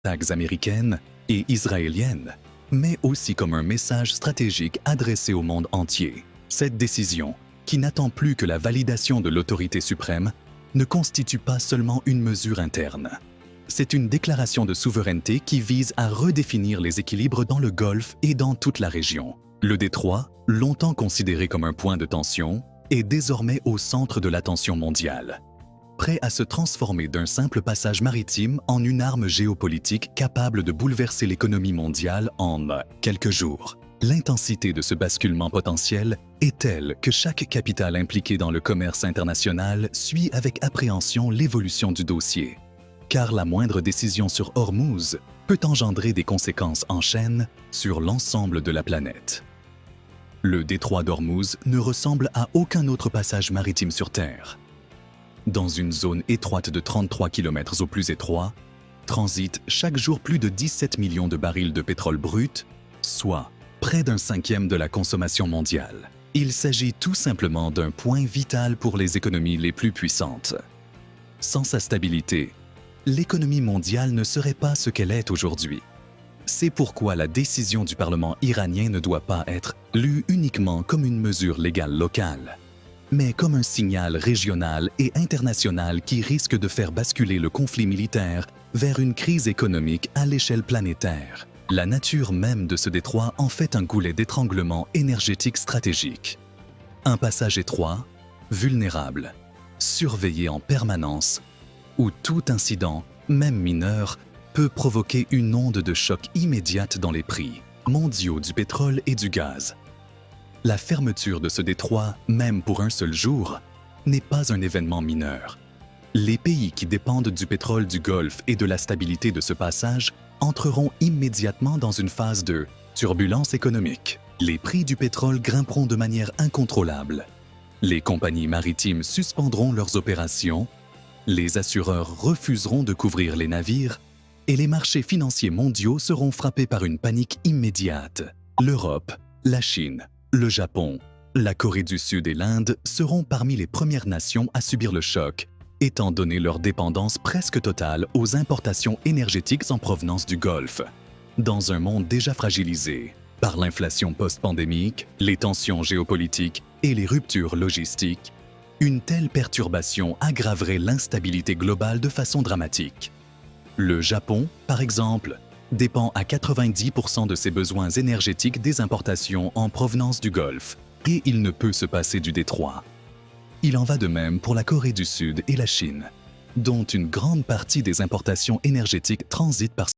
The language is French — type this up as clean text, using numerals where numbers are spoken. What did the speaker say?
attaques américaines et israéliennes, mais aussi comme un message stratégique adressé au monde entier. Cette décision, qui n'attend plus que la validation de l'autorité suprême, ne constitue pas seulement une mesure interne. C'est une déclaration de souveraineté qui vise à redéfinir les équilibres dans le Golfe et dans toute la région. Le détroit, longtemps considéré comme un point de tension, est désormais au centre de l'attention mondiale, prêt à se transformer d'un simple passage maritime en une arme géopolitique capable de bouleverser l'économie mondiale en quelques jours. L'intensité de ce basculement potentiel est telle que chaque capitale impliquée dans le commerce international suit avec appréhension l'évolution du dossier, car la moindre décision sur Hormuz peut engendrer des conséquences en chaîne sur l'ensemble de la planète. Le détroit d'Hormuz ne ressemble à aucun autre passage maritime sur Terre. Dans une zone étroite de 33 km au plus étroit, transitent chaque jour plus de 17 millions de barils de pétrole brut, soit près d'un cinquième de la consommation mondiale. Il s'agit tout simplement d'un point vital pour les économies les plus puissantes. Sans sa stabilité, l'économie mondiale ne serait pas ce qu'elle est aujourd'hui. C'est pourquoi la décision du Parlement iranien ne doit pas être lue uniquement comme une mesure légale locale, mais comme un signal régional et international qui risque de faire basculer le conflit militaire vers une crise économique à l'échelle planétaire. La nature même de ce détroit en fait un goulet d'étranglement énergétique stratégique. Un passage étroit, vulnérable, surveillé en permanence, où tout incident, même mineur, peut provoquer une onde de choc immédiate dans les prix mondiaux du pétrole et du gaz. La fermeture de ce détroit, même pour un seul jour, n'est pas un événement mineur. Les pays qui dépendent du pétrole du Golfe et de la stabilité de ce passage entreront immédiatement dans une phase de turbulence économique. Les prix du pétrole grimperont de manière incontrôlable. Les compagnies maritimes suspendront leurs opérations, les assureurs refuseront de couvrir les navires et les marchés financiers mondiaux seront frappés par une panique immédiate. L'Europe, la Chine, le Japon, la Corée du Sud et l'Inde seront parmi les premières nations à subir le choc, étant donné leur dépendance presque totale aux importations énergétiques en provenance du Golfe. Dans un monde déjà fragilisé par l'inflation post-pandémique, les tensions géopolitiques et les ruptures logistiques, une telle perturbation aggraverait l'instabilité globale de façon dramatique. Le Japon, par exemple, dépend à 90% de ses besoins énergétiques des importations en provenance du Golfe, et il ne peut se passer du détroit. Il en va de même pour la Corée du Sud et la Chine, dont une grande partie des importations énergétiques transitent par